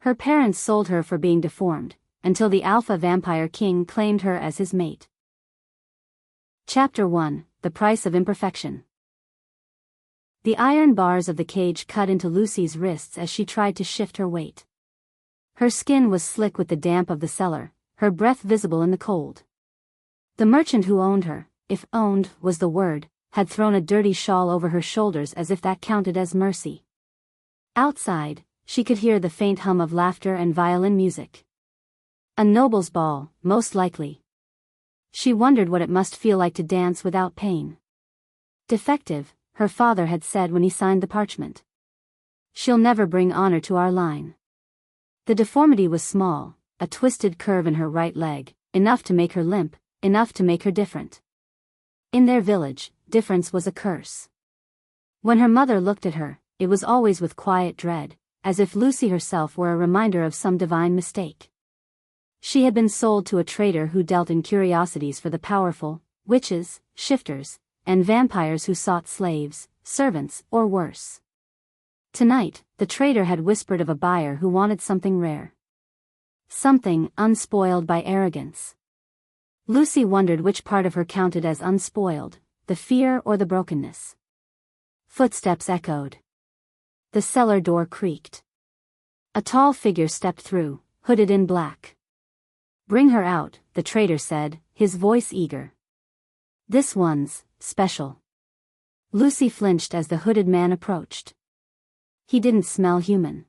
Her parents sold her for being deformed, until the alpha vampire king claimed her as his mate. Chapter 1: The Price of Imperfection. The iron bars of the cage cut into Lucy's wrists as she tried to shift her weight. Her skin was slick with the damp of the cellar, her breath visible in the cold. The merchant who owned her, if owned was the word, had thrown a dirty shawl over her shoulders as if that counted as mercy. Outside, she could hear the faint hum of laughter and violin music. A noble's ball, most likely. She wondered what it must feel like to dance without pain. Defective, her father had said when he signed the parchment. She'll never bring honor to our line. The deformity was small, a twisted curve in her right leg, enough to make her limp, enough to make her different. In their village, difference was a curse. When her mother looked at her, it was always with quiet dread, as if Lucy herself were a reminder of some divine mistake. She had been sold to a trader who dealt in curiosities for the powerful, witches, shifters, and vampires who sought slaves, servants, or worse. Tonight, the trader had whispered of a buyer who wanted something rare. Something unspoiled by arrogance. Lucy wondered which part of her counted as unspoiled, the fear or the brokenness. Footsteps echoed. The cellar door creaked. A tall figure stepped through, hooded in black. "Bring her out," the trader said, his voice eager. "This one's special." Lucy flinched as the hooded man approached. He didn't smell human.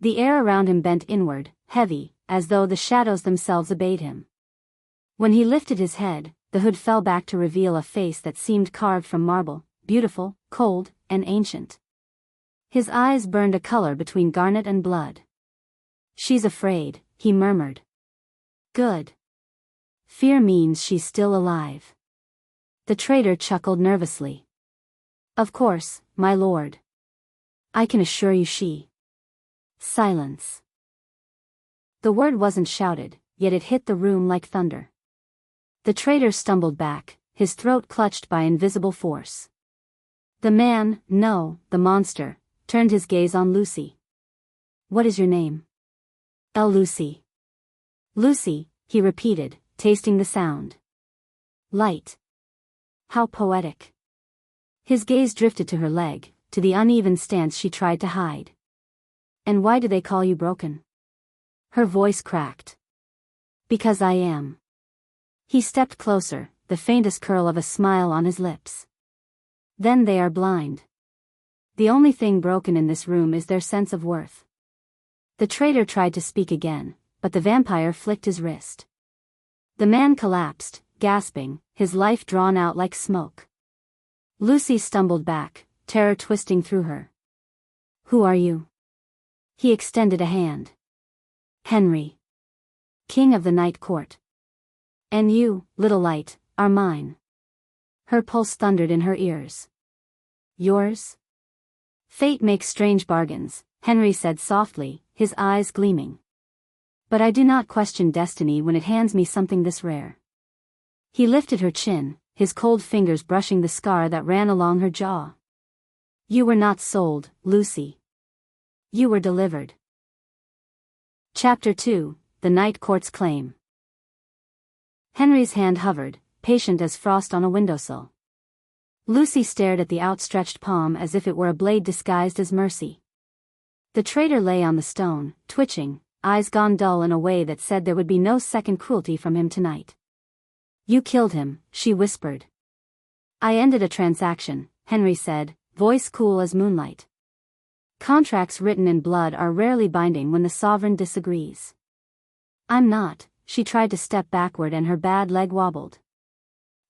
The air around him bent inward, heavy, as though the shadows themselves obeyed him. When he lifted his head, the hood fell back to reveal a face that seemed carved from marble, beautiful, cold, and ancient. His eyes burned a color between garnet and blood. "She's afraid," he murmured. "Good. Fear means she's still alive." The trader chuckled nervously. "Of course, my lord. I can assure you she." Silence. The word wasn't shouted, yet it hit the room like thunder. The trader stumbled back, his throat clutched by invisible force. The man, no, the monster, turned his gaze on Lucy. "What is your name?" Lucy." "Lucy," he repeated, tasting the sound. "Light. How poetic." His gaze drifted to her leg, to the uneven stance she tried to hide. "And why do they call you broken?" Her voice cracked. "Because I am." He stepped closer, the faintest curl of a smile on his lips. "Then they are blind. The only thing broken in this room is their sense of worth." The trader tried to speak again, but the vampire flicked his wrist. The man collapsed, gasping, his life drawn out like smoke. Lucy stumbled back, terror twisting through her. "Who are you?" He extended a hand. "Henry. King of the Night Court. And you, little light, are mine." Her pulse thundered in her ears. "Yours?" "Fate makes strange bargains," Henry said softly, his eyes gleaming. "But I do not question destiny when it hands me something this rare." He lifted her chin, his cold fingers brushing the scar that ran along her jaw. "You were not sold, Lucy. You were delivered." Chapter 2: The Night Court's Claim. Henry's hand hovered, patient as frost on a windowsill. Lucy stared at the outstretched palm as if it were a blade disguised as mercy. The trader lay on the stone, twitching, eyes gone dull in a way that said there would be no second cruelty from him tonight. "You killed him," she whispered. "I ended a transaction," Henry said, voice cool as moonlight. "Contracts written in blood are rarely binding when the sovereign disagrees." "I'm not." She tried to step backward and her bad leg wobbled.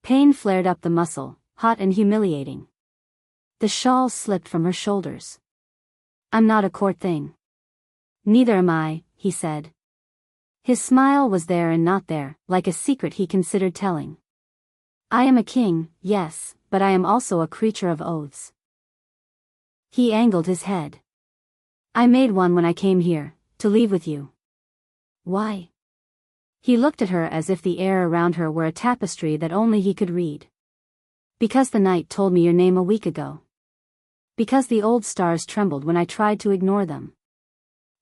Pain flared up the muscle, hot and humiliating. The shawl slipped from her shoulders. "I'm not a court thing." "Neither am I," he said. His smile was there and not there, like a secret he considered telling. "I am a king, yes, but I am also a creature of oaths." He angled his head. "I made one when I came here, to leave with you." "Why?" He looked at her as if the air around her were a tapestry that only he could read. "Because the night told me your name a week ago. Because the old stars trembled when I tried to ignore them.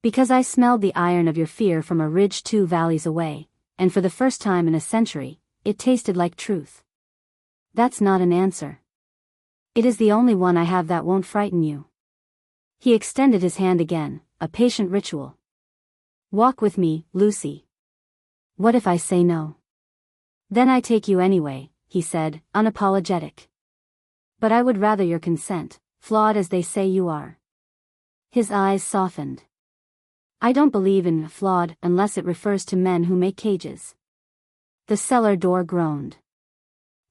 Because I smelled the iron of your fear from a ridge 2 valleys away, and for the first time in a century, it tasted like truth. That's not an answer. It is the only one I have that won't frighten you. He extended his hand again, a patient ritual. Walk with me, Lucy. What if I say no? Then I take you anyway, he said, unapologetic. But I would rather your consent, flawed as they say you are. His eyes softened. I don't believe in flawed unless it refers to men who make cages. The cellar door groaned.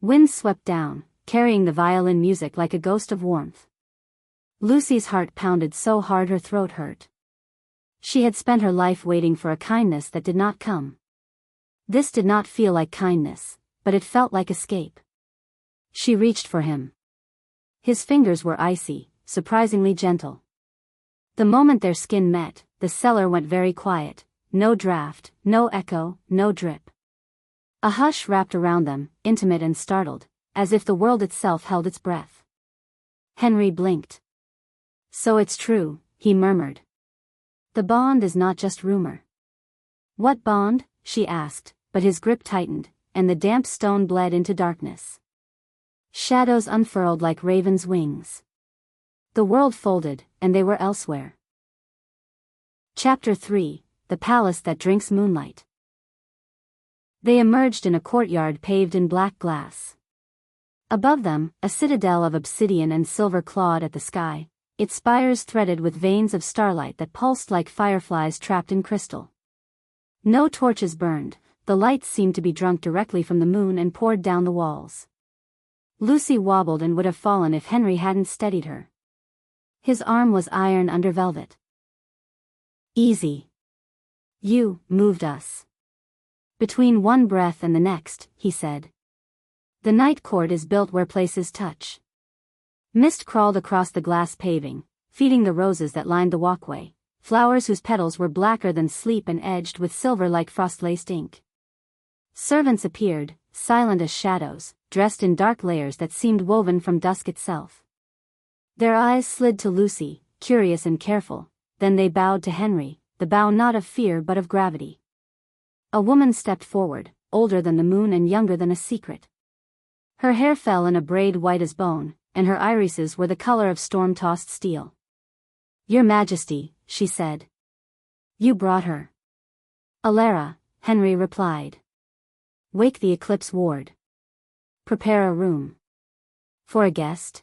Wind swept down, carrying the violin music like a ghost of warmth. Lucy's heart pounded so hard her throat hurt. She had spent her life waiting for a kindness that did not come. This did not feel like kindness, but it felt like escape. She reached for him. His fingers were icy, surprisingly gentle. The moment their skin met, the cellar went very quiet, no draft, no echo, no drip. A hush wrapped around them, intimate and startled, as if the world itself held its breath. Henry blinked. So it's true, he murmured. The bond is not just rumor. What bond? She asked, but his grip tightened, and the damp stone bled into darkness. Shadows unfurled like ravens' wings. The world folded, and they were elsewhere. Chapter 3, The Palace That Drinks Moonlight. They emerged in a courtyard paved in black glass. Above them, a citadel of obsidian and silver clawed at the sky, its spires threaded with veins of starlight that pulsed like fireflies trapped in crystal. No torches burned, the lights seemed to be drunk directly from the moon and poured down the walls. Lucy wobbled and would have fallen if Henry hadn't steadied her. His arm was iron under velvet. Easy. You moved us. Between one breath and the next, he said. The night court is built where places touch. Mist crawled across the glass paving, feeding the roses that lined the walkway, flowers whose petals were blacker than sleep and edged with silver like frost-laced ink. Servants appeared, silent as shadows, dressed in dark layers that seemed woven from dusk itself. Their eyes slid to Lucy, curious and careful, then they bowed to Henry, the bow not of fear but of gravity. A woman stepped forward, older than the moon and younger than a secret. Her hair fell in a braid white as bone, and her irises were the color of storm-tossed steel. Your Majesty, she said. You brought her. Alara, Henry replied. Wake the Eclipse Ward. Prepare a room. For a guest?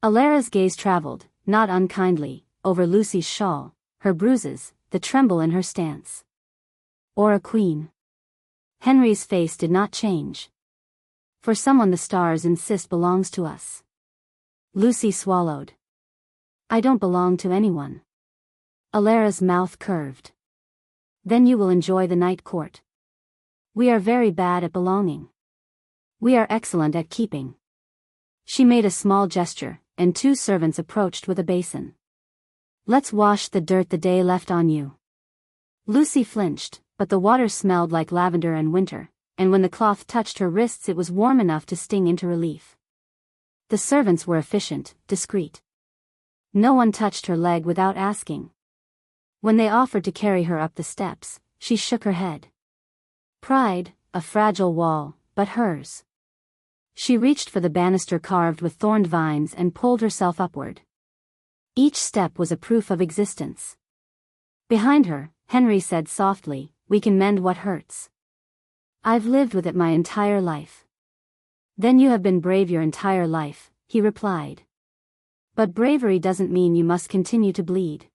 Alara's gaze traveled, not unkindly, over Lucy's shawl, her bruises, the tremble in her stance. Or a queen. Henry's face did not change. For someone the stars insist belongs to us. Lucy swallowed. I don't belong to anyone. Alara's mouth curved. Then you will enjoy the night court. We are very bad at belonging. We are excellent at keeping. She made a small gesture, and 2 servants approached with a basin. Let's wash the dirt the day left on you. Lucy flinched, but the water smelled like lavender and winter, and when the cloth touched her wrists it was warm enough to sting into relief. The servants were efficient, discreet. No one touched her leg without asking. When they offered to carry her up the steps, she shook her head. Pride, a fragile wall, but hers. She reached for the banister carved with thorned vines and pulled herself upward. Each step was a proof of existence. Behind her, Henry said softly, we can mend what hurts. I've lived with it my entire life. Then you have been brave your entire life, he replied. But bravery doesn't mean you must continue to bleed.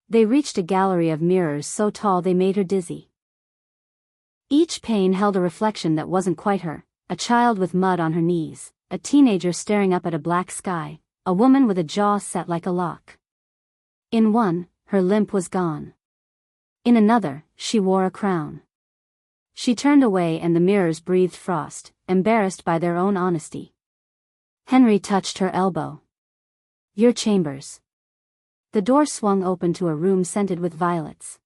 They reached a gallery of mirrors so tall they made her dizzy. Each pane held a reflection that wasn't quite her, a child with mud on her knees, a teenager staring up at a black sky, a woman with a jaw set like a lock. In one, her limp was gone. In another, she wore a crown. She turned away and the mirrors breathed frost, embarrassed by their own honesty. Henry touched her elbow. Your chambers. The door swung open to a room scented with violets.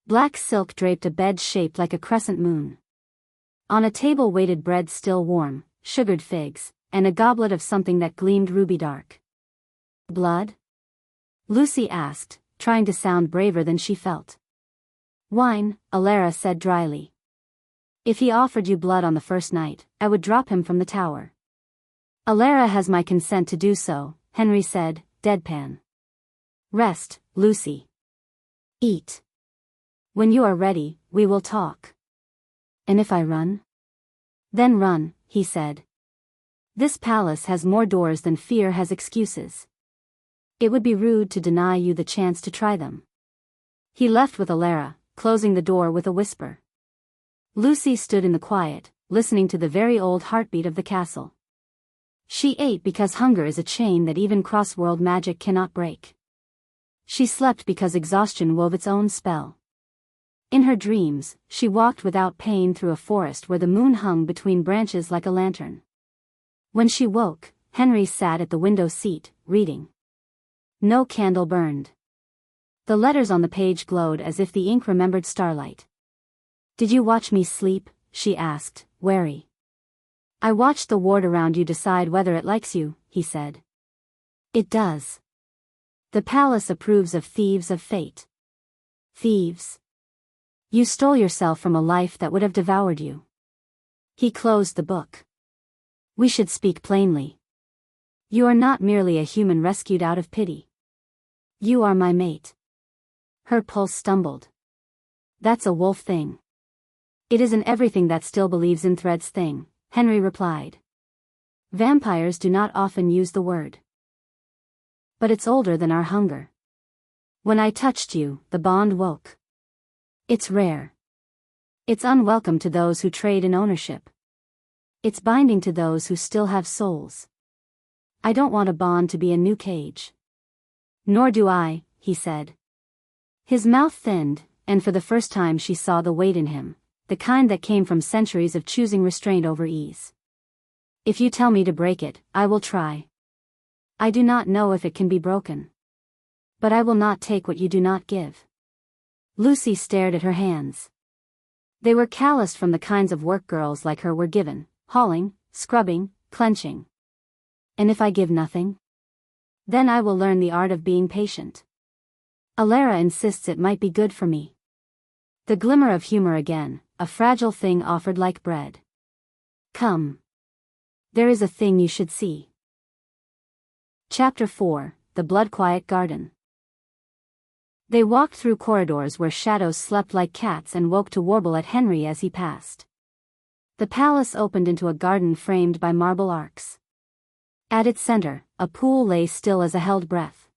Black silk draped a bed shaped like a crescent moon. On a table waited bread still warm, sugared figs, and a goblet of something that gleamed ruby dark. Blood? Lucy asked, trying to sound braver than she felt. Wine, Alara said dryly. If he offered you blood on the first night, I would drop him from the tower. Alara has my consent to do so, Henry said, deadpan. Rest, Lucy. Eat. When you are ready, we will talk. And if I run? Then run, he said. This palace has more doors than fear has excuses. It would be rude to deny you the chance to try them. He left with Alara, closing the door with a whisper. Lucy stood in the quiet, listening to the very old heartbeat of the castle. She ate because hunger is a chain that even cross-world magic cannot break. She slept because exhaustion wove its own spell. In her dreams, she walked without pain through a forest where the moon hung between branches like a lantern. When she woke, Henry sat at the window seat, reading. No candle burned. The letters on the page glowed as if the ink remembered starlight. Did you watch me sleep? She asked, wary. I watched the ward around you decide whether it likes you, he said. It does. The palace approves of thieves of fate. Thieves. You stole yourself from a life that would have devoured you. He closed the book. We should speak plainly. You are not merely a human rescued out of pity. You are my mate. Her pulse stumbled. That's a wolf thing. It isn't everything that still believes in threads thing, Henry replied. Vampires do not often use the word. But it's older than our hunger. When I touched you, the bond woke. It's rare. It's unwelcome to those who trade in ownership. It's binding to those who still have souls. I don't want a bond to be a new cage. Nor do I, he said. His mouth thinned, and for the first time she saw the weight in him, the kind that came from centuries of choosing restraint over ease. If you tell me to break it, I will try. I do not know if it can be broken. But I will not take what you do not give. Lucy stared at her hands. They were calloused from the kinds of work girls like her were given, hauling, scrubbing, clenching. And if I give nothing? Then I will learn the art of being patient. Alara insists it might be good for me. The glimmer of humor again, a fragile thing offered like bread. Come. There is a thing you should see. Chapter 4, The Blood-Quiet Garden. They walked through corridors where shadows slept like cats and woke to warble at Henry as he passed. The palace opened into a garden framed by marble arcs. At its center, a pool lay still as a held breath.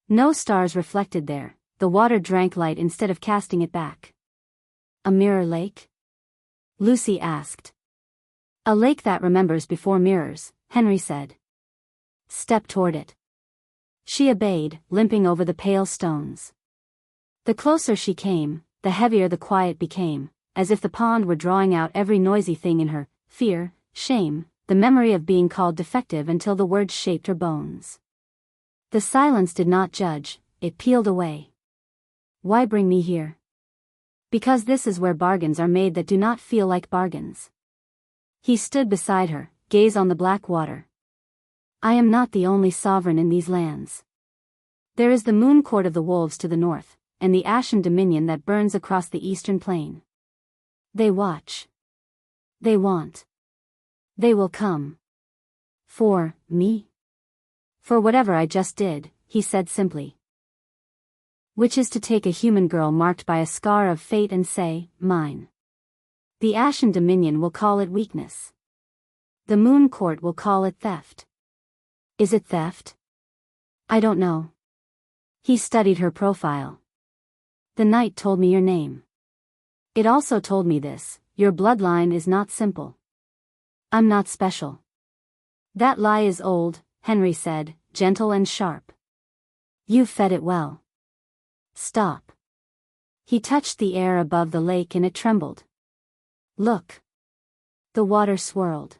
No stars reflected there, the water drank light instead of casting it back. A mirror lake? Lucy asked. A lake that remembers before mirrors, Henry said. Step toward it. She obeyed, limping over the pale stones. The closer she came, the heavier the quiet became, as if the pond were drawing out every noisy thing in her, fear, shame, the memory of being called defective until the words shaped her bones. The silence did not judge, it peeled away. Why bring me here? Because this is where bargains are made that do not feel like bargains. He stood beside her, gaze on the black water. I am not the only sovereign in these lands. There is the moon court of the wolves to the north, and the Ashen Dominion that burns across the eastern plain. They watch. They want. They will come. For me? For whatever I just did, he said simply. Which is to take a human girl marked by a scar of fate and say, mine. The Ashen Dominion will call it weakness. The moon court will call it theft. Is it theft? I don't know. He studied her profile. The night told me your name. It also told me this, your bloodline is not simple. I'm not special. That lie is old, Henry said, gentle and sharp. You fed it well. Stop. He touched the air above the lake and it trembled. Look. The water swirled.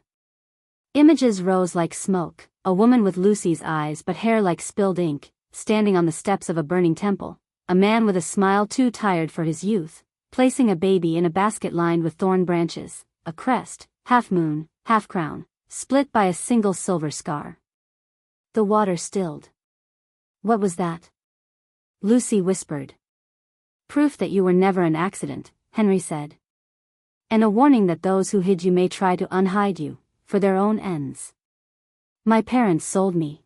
Images rose like smoke, a woman with Lucy's eyes but hair like spilled ink, standing on the steps of a burning temple, a man with a smile too tired for his youth, placing a baby in a basket lined with thorn branches, a crest, half moon, half crown, split by a single silver scar. The water stilled. What was that? Lucy whispered. Proof that you were never an accident, Henry said. And a warning that those who hid you may try to unhide you, for their own ends. My parents sold me.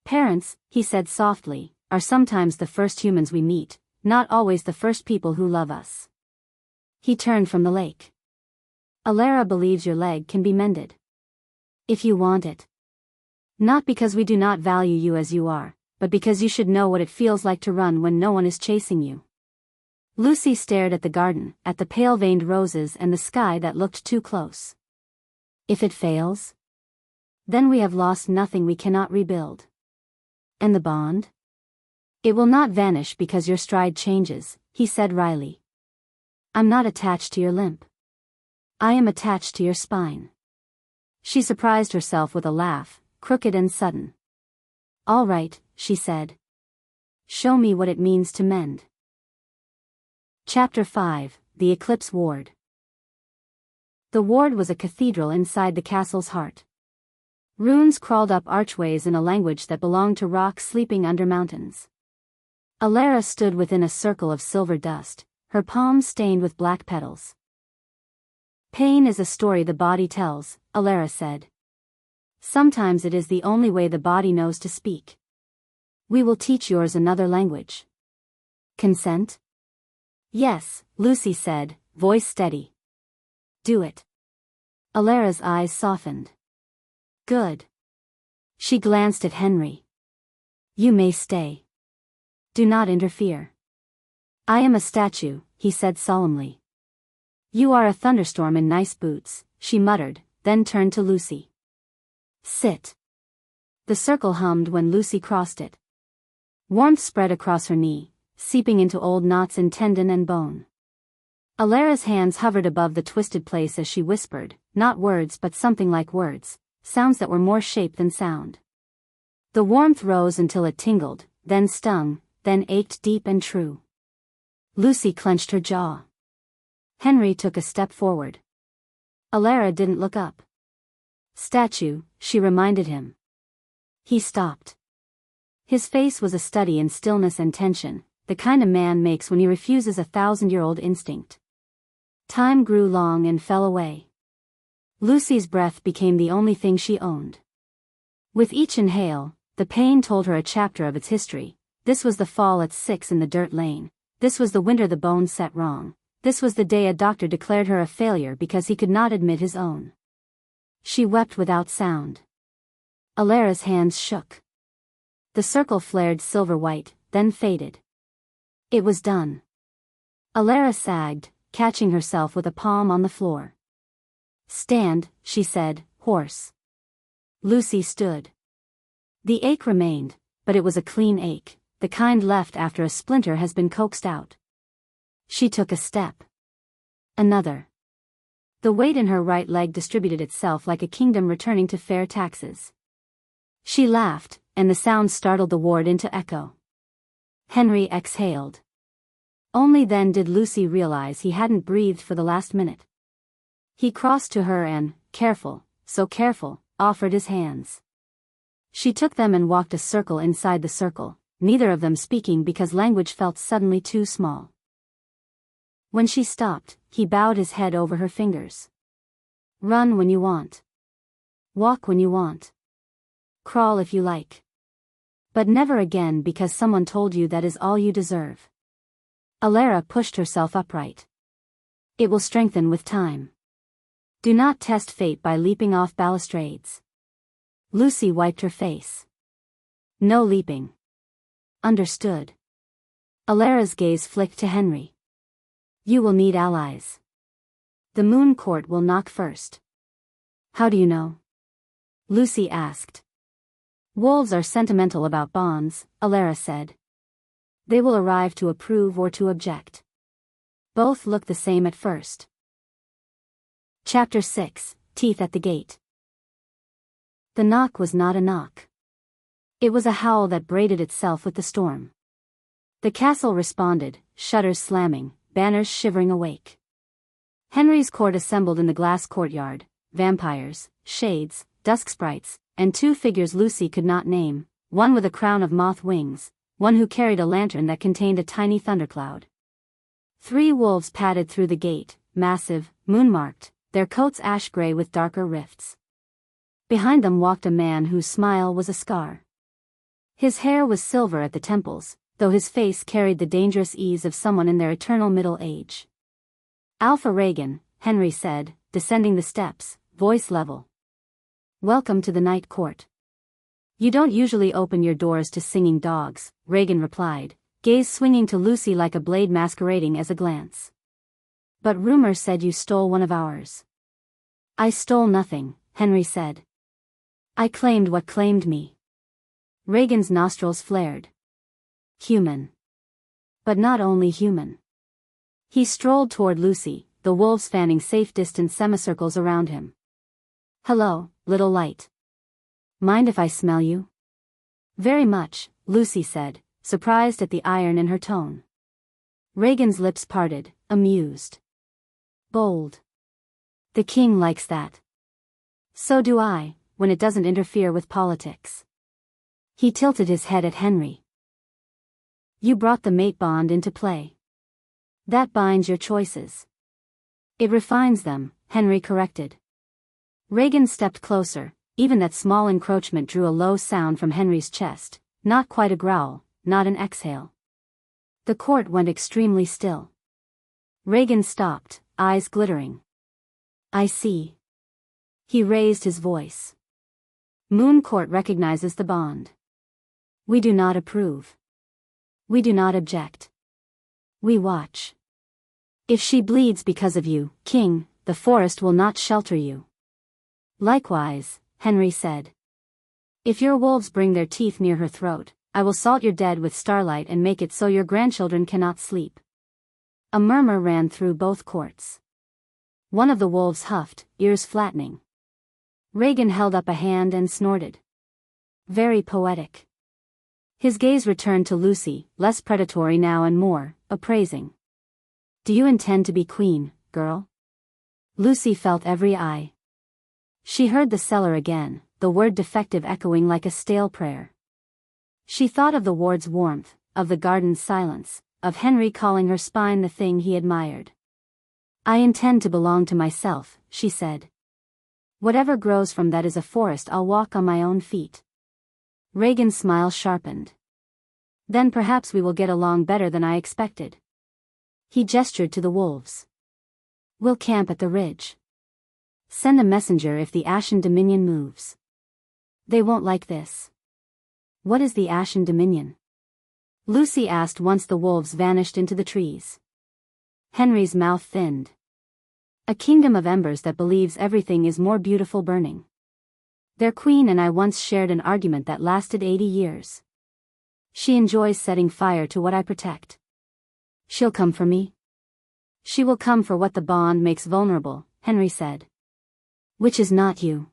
Parents, he said softly, are sometimes the first humans we meet, not always the first people who love us. He turned from the lake. Alara believes your leg can be mended. If you want it. Not because we do not value you as you are, but because you should know what it feels like to run when no one is chasing you. Lucy stared at the garden, at the pale-veined roses and the sky that looked too close. If it fails? Then we have lost nothing we cannot rebuild. And the bond? It will not vanish because your stride changes, he said wryly. I'm not attached to your limp. I am attached to your spine. She surprised herself with a laugh, crooked and sudden. All right, she said. Show me what it means to mend. Chapter 5, The Eclipse Ward. The ward was a cathedral inside the castle's heart. Runes crawled up archways in a language that belonged to rocks sleeping under mountains. Alara stood within a circle of silver dust, her palms stained with black petals. Pain is a story the body tells, Alara said. Sometimes it is the only way the body knows to speak. We will teach yours another language. Consent? Yes, Lucy said, voice steady. Do it. Alara's eyes softened. Good. She glanced at Henry. You may stay. Do not interfere. I am a statue, he said solemnly. You are a thunderstorm in nice boots, she muttered, then turned to Lucy. Sit. The circle hummed when Lucy crossed it. Warmth spread across her knee, seeping into old knots in tendon and bone. Alara's hands hovered above the twisted place as she whispered, not words but something like words, sounds that were more shape than sound. The warmth rose until it tingled, then stung, then ached deep and true. Lucy clenched her jaw. Henry took a step forward. Alara didn't look up. Statue, she reminded him. He stopped. His face was a study in stillness and tension, the kind a man makes when he refuses a 1,000-year-old instinct. Time grew long and fell away. Lucy's breath became the only thing she owned. With each inhale, the pain told her a chapter of its history. This was the fall at 6 in the dirt lane. This was the winter the bones set wrong. This was the day a doctor declared her a failure because he could not admit his own. She wept without sound. Alara's hands shook. The circle flared silver white, then faded. It was done. Alara sagged, catching herself with a palm on the floor. Stand, she said, hoarse. Lucy stood. The ache remained, but it was a clean ache, the kind left after a splinter has been coaxed out. She took a step. Another. The weight in her right leg distributed itself like a kingdom returning to fair taxes. She laughed, and the sound startled the ward into echo. Henry exhaled. Only then did Lucy realize he hadn't breathed for the last minute. He crossed to her and, careful, so careful, offered his hands. She took them and walked a circle inside the circle, neither of them speaking because language felt suddenly too small. When she stopped, he bowed his head over her fingers. Run when you want. Walk when you want. Crawl if you like. But never again because someone told you that is all you deserve. Alara pushed herself upright. It will strengthen with time. Do not test fate by leaping off balustrades. Lucy wiped her face. No leaping. Understood. Alara's gaze flicked to Henry. You will need allies. The moon court will knock first. How do you know? Lucy asked. Wolves are sentimental about bonds, Alara said. They will arrive to approve or to object. Both look the same at first. Chapter 6, Teeth at the Gate. The knock was not a knock. It was a howl that braided itself with the storm. The castle responded, shutters slamming, banners shivering awake. Henry's court assembled in the glass courtyard, vampires, shades, dusk sprites, and two figures Lucy could not name, one with a crown of moth wings, one who carried a lantern that contained a tiny thundercloud. 3 wolves padded through the gate, massive, moon-marked, their coats ash-gray with darker rifts. Behind them walked a man whose smile was a scar. His hair was silver at the temples, though his face carried the dangerous ease of someone in their eternal middle age. "Alpha Reagan," Henry said, descending the steps, voice level. "Welcome to the Night Court." "You don't usually open your doors to singing dogs," Reagan replied, gaze swinging to Lucy like a blade masquerading as a glance. "But rumor said you stole one of ours." "I stole nothing," Henry said. "I claimed what claimed me." Reagan's nostrils flared. Human. But not only human. He strolled toward Lucy, the wolves fanning safe-distance semicircles around him. "Hello, little light. Mind if I smell you?" "Very much," Lucy said, surprised at the iron in her tone. Reagan's lips parted, amused. "Bold. The king likes that. So do I, when it doesn't interfere with politics." He tilted his head at Henry. "You brought the mate bond into play. That binds your choices." "It refines them," Henry corrected. Reagan stepped closer. Even that small encroachment drew a low sound from Henry's chest, not quite a growl, not an exhale. The court went extremely still. Reagan stopped, eyes glittering. "I see." He raised his voice. "Moon Court recognizes the bond. We do not approve. We do not object. We watch. If she bleeds because of you, King, the forest will not shelter you." "Likewise," Henry said. "If your wolves bring their teeth near her throat, I will salt your dead with starlight and make it so your grandchildren cannot sleep." A murmur ran through both courts. One of the wolves huffed, ears flattening. Reagan held up a hand and snorted. "Very poetic." His gaze returned to Lucy, less predatory now and more appraising. "Do you intend to be queen, girl?" Lucy felt every eye. She heard the cellar again, the word defective echoing like a stale prayer. She thought of the ward's warmth, of the garden's silence, of Henry calling her spine the thing he admired. "I intend to belong to myself," she said. "Whatever grows from that is a forest I'll walk on my own feet." Reagan's smile sharpened. "Then perhaps we will get along better than I expected." He gestured to the wolves. "We'll camp at the ridge. Send a messenger if the Ashen Dominion moves." "They won't like this." "What is the Ashen Dominion?" Lucy asked once the wolves vanished into the trees. Henry's mouth thinned. "A kingdom of embers that believes everything is more beautiful burning. Their queen and I once shared an argument that lasted 80 years. She enjoys setting fire to what I protect. She'll come for me. She will come for what the bond makes vulnerable," Henry said. "Which is not you.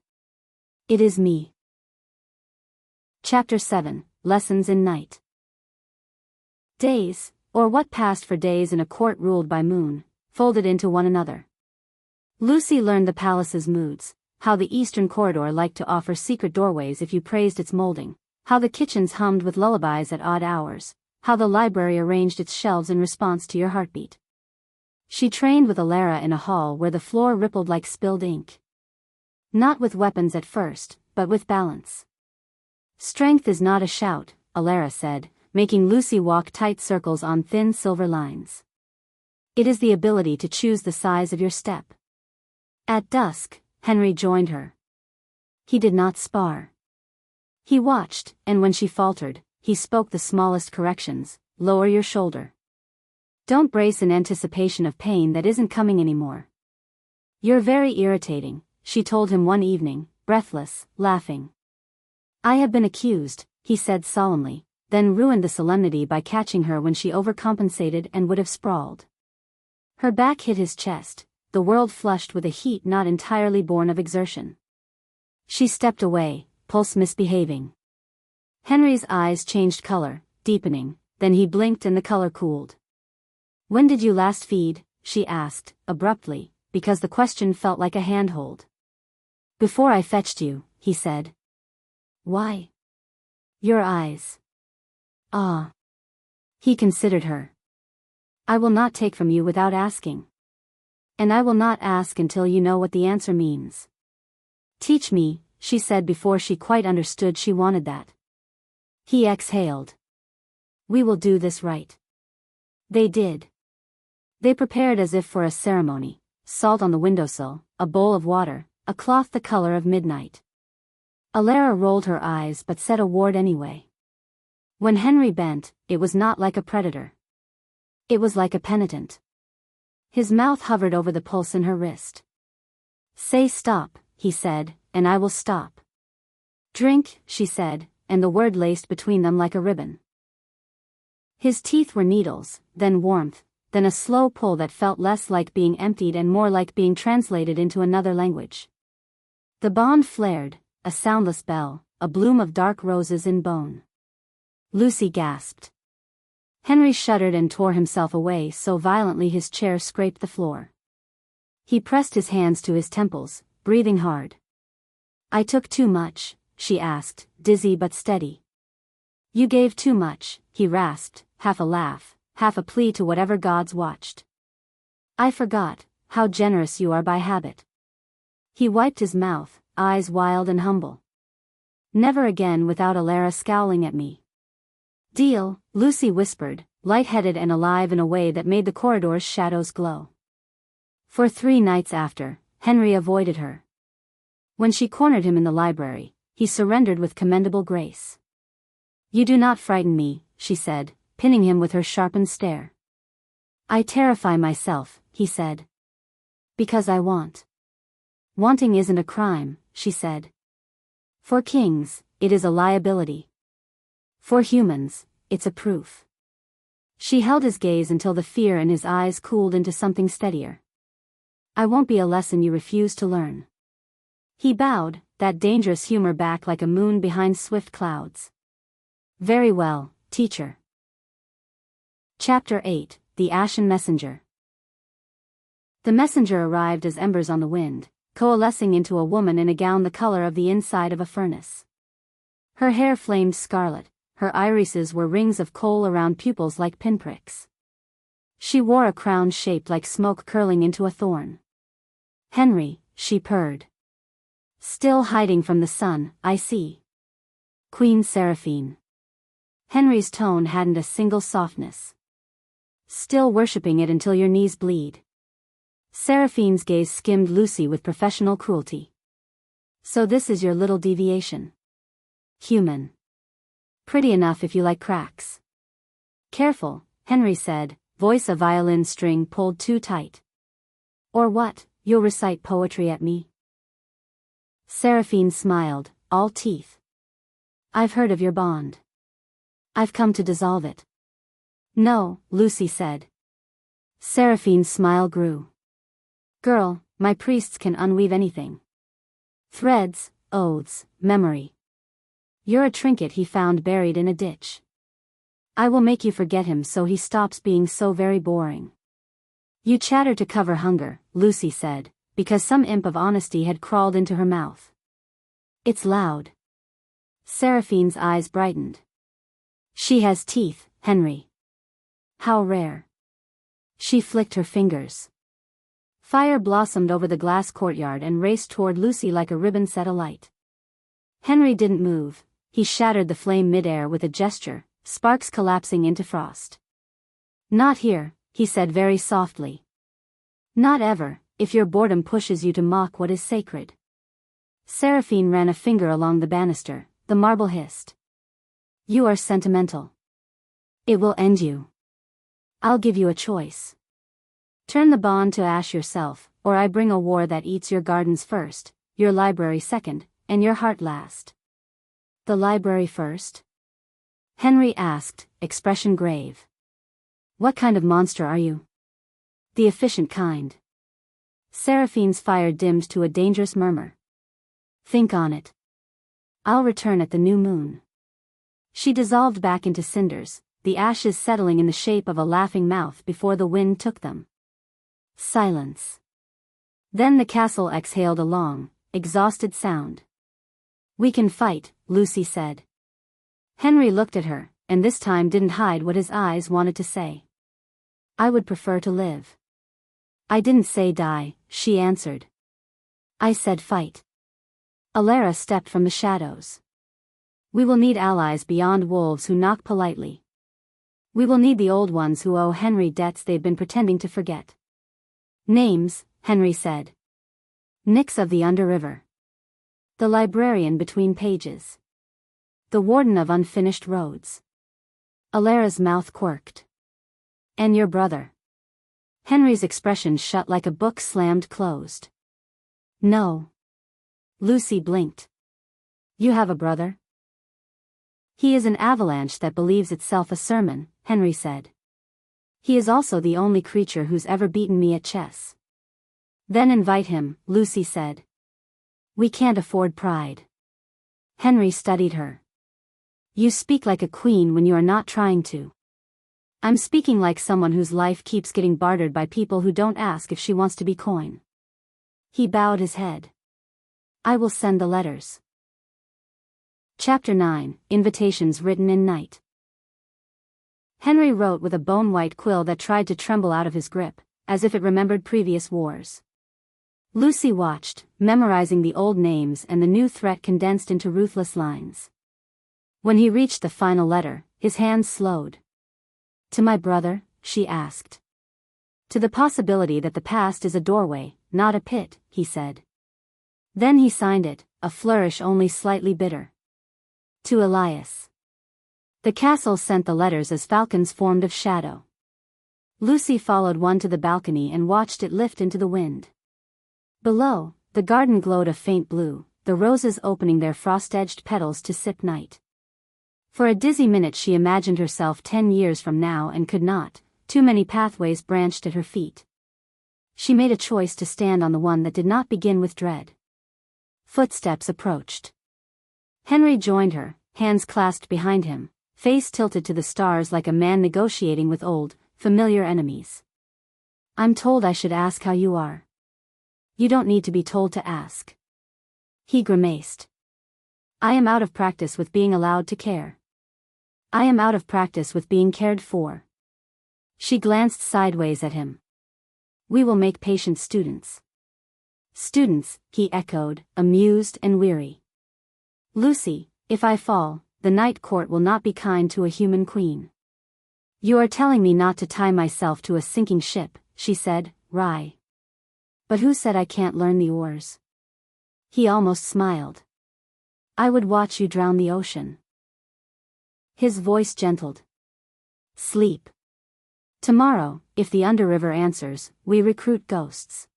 It is me." Chapter 7, Lessons in Night. Days, or what passed for days in a court ruled by moon, folded into one another. Lucy learned the palace's moods, how the eastern corridor liked to offer secret doorways if you praised its molding, how the kitchens hummed with lullabies at odd hours, how the library arranged its shelves in response to your heartbeat. She trained with Alara in a hall where the floor rippled like spilled ink. Not with weapons at first, but with balance. "Strength is not a shout," Alara said, making Lucy walk tight circles on thin silver lines. "It is the ability to choose the size of your step." At dusk, Henry joined her. He did not spar. He watched, and when she faltered, he spoke the smallest corrections: "Lower your shoulder. Don't brace in anticipation of pain that isn't coming anymore." "You're very irritating," she told him one evening, breathless, laughing. "I have been accused," he said solemnly, then ruined the solemnity by catching her when she overcompensated and would have sprawled. Her back hit his chest, the world flushed with a heat not entirely born of exertion. She stepped away, pulse misbehaving. Henry's eyes changed color, deepening, then he blinked and the color cooled. "When did you last feed?" she asked, abruptly, because the question felt like a handhold. "Before I fetched you," he said. "Why?" "Your eyes." "Ah." He considered her. I will not take from you without asking. And I will not ask until you know what the answer means. Teach me, she said before she quite understood she wanted that. He exhaled. We will do this right. They did. They prepared as if for a ceremony, salt on the windowsill, a bowl of water, a cloth the color of midnight. Alara rolled her eyes but said a word anyway. When Henry bent, it was not like a predator. It was like a penitent. His mouth hovered over the pulse in her wrist. Say stop, he said, and I will stop. Drink, she said, and the word laced between them like a ribbon. His teeth were needles, then warmth, then a slow pull that felt less like being emptied and more like being translated into another language. The bond flared, a soundless bell, a bloom of dark roses in bone. Lucy gasped. Henry shuddered and tore himself away so violently his chair scraped the floor. He pressed his hands to his temples, breathing hard. I took too much, she asked, dizzy but steady. You gave too much, he rasped, half a laugh, half a plea to whatever gods watched. I forgot, how generous you are by habit. He wiped his mouth, eyes wild and humble. Never again without Alara scowling at me. Deal, Lucy whispered, light-headed and alive in a way that made the corridor's shadows glow. For 3 nights after, Henry avoided her. When she cornered him in the library, he surrendered with commendable grace. You do not frighten me, she said, pinning him with her sharpened stare. I terrify myself, he said. Because I want. Wanting isn't a crime, she said. For kings, it is a liability. For humans, it's a proof. She held his gaze until the fear in his eyes cooled into something steadier. I won't be a lesson you refuse to learn. He bowed, that dangerous humor back like a moon behind swift clouds. Very well, teacher. Chapter 8, The Ashen Messenger. The messenger arrived as embers on the wind, coalescing into a woman in a gown the color of the inside of a furnace. Her hair flamed scarlet, her irises were rings of coal around pupils like pinpricks. She wore a crown shaped like smoke curling into a thorn. Henry, she purred. Still hiding from the sun, I see. Queen Seraphine. Henry's tone hadn't a single softness. Still worshipping it until your knees bleed. Seraphine's gaze skimmed Lucy with professional cruelty. So this is your little deviation. Human. Pretty enough if you like cracks. Careful, Henry said, voice a violin string pulled too tight. Or what, you'll recite poetry at me? Seraphine smiled, all teeth. I've heard of your bond. I've come to dissolve it. No, Lucy said. Seraphine's smile grew. Girl, my priests can unweave anything. Threads, oaths, memory. You're a trinket he found buried in a ditch. I will make you forget him so he stops being so very boring. You chatter to cover hunger, Lucy said, because some imp of honesty had crawled into her mouth. It's loud. Seraphine's eyes brightened. She has teeth, Henry. How rare. She flicked her fingers. Fire blossomed over the glass courtyard and raced toward Lucy like a ribbon set alight. Henry didn't move. He shattered the flame midair with a gesture, sparks collapsing into frost. Not here, he said very softly. Not ever, if your boredom pushes you to mock what is sacred. Seraphine ran a finger along the banister, the marble hissed. You are sentimental. It will end you. I'll give you a choice. Turn the bond to ash yourself, or I bring a war that eats your gardens first, your library second, and your heart last. The library first? Henry asked, expression grave. What kind of monster are you? The efficient kind. Seraphine's fire dimmed to a dangerous murmur. Think on it. I'll return at the new moon. She dissolved back into cinders, the ashes settling in the shape of a laughing mouth before the wind took them. Silence. Then the castle exhaled a long, exhausted sound. We can fight, Lucy said. Henry looked at her, and this time didn't hide what his eyes wanted to say. I would prefer to live. I didn't say die, she answered. I said fight. Alara stepped from the shadows. We will need allies beyond wolves who knock politely. We will need the old ones who owe Henry debts they've been pretending to forget. Names, Henry said. Nix of the Underriver. The librarian between pages. The warden of unfinished roads. Alara's mouth quirked. And your brother. Henry's expression shut like a book slammed closed. No. Lucy blinked. You have a brother? He is an avalanche that believes itself a sermon, Henry said. He is also the only creature who's ever beaten me at chess. Then invite him, Lucy said. We can't afford pride. Henry studied her. You speak like a queen when you are not trying to. I'm speaking like someone whose life keeps getting bartered by people who don't ask if she wants to be coin. He bowed his head. I will send the letters. Chapter 9, Invitations Written in Night. Henry wrote with a bone-white quill that tried to tremble out of his grip, as if it remembered previous wars. Lucy watched, memorizing the old names and the new threat condensed into ruthless lines. When he reached the final letter, his hands slowed. To my brother, she asked. To the possibility that the past is a doorway, not a pit, he said. Then he signed it, a flourish only slightly bitter. To Elias. The castle sent the letters as falcons formed of shadow. Lucy followed one to the balcony and watched it lift into the wind. Below, the garden glowed a faint blue, the roses opening their frost-edged petals to sip night. For a dizzy minute she imagined herself 10 years from now and could not, too many pathways branched at her feet. She made a choice to stand on the one that did not begin with dread. Footsteps approached. Henry joined her, hands clasped behind him, face tilted to the stars like a man negotiating with old, familiar enemies. I'm told I should ask how you are. You don't need to be told to ask. He grimaced. I am out of practice with being allowed to care. I am out of practice with being cared for. She glanced sideways at him. We will make patient students. Students, he echoed, amused and weary. Lucy, if I fall, the night court will not be kind to a human queen. You are telling me not to tie myself to a sinking ship, she said, wry. But who said I can't learn the oars? He almost smiled. I would watch you drown the ocean. His voice gentled. Sleep. Tomorrow, if the Underriver answers, we recruit ghosts.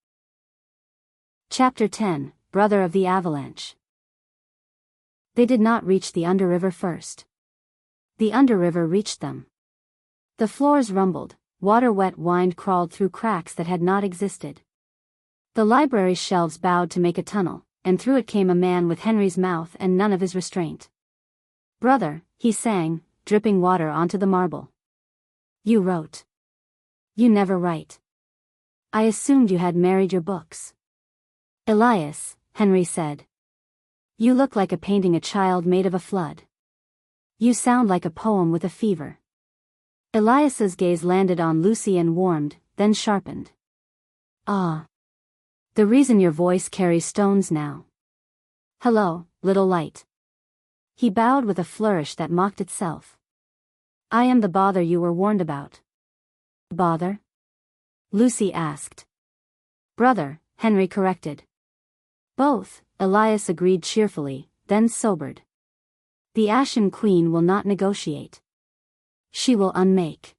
Chapter 10, Brother of the Avalanche. They did not reach the Underriver first. The Underriver reached them. The floors rumbled, water-wet wind crawled through cracks that had not existed. The library's shelves bowed to make a tunnel, and through it came a man with Henry's mouth and none of his restraint. Brother, he sang, dripping water onto the marble. You wrote. You never write. I assumed you had married your books. Elias, Henry said. You look like a painting a child made of a flood. You sound like a poem with a fever. Elias's gaze landed on Lucy and warmed, then sharpened. Ah. The reason your voice carries stones now. Hello, little light. He bowed with a flourish that mocked itself. I am the bother you were warned about. Bother? Lucy asked. Brother, Henry corrected. Both, Elias agreed cheerfully, then sobered. The Ashen Queen will not negotiate. She will unmake.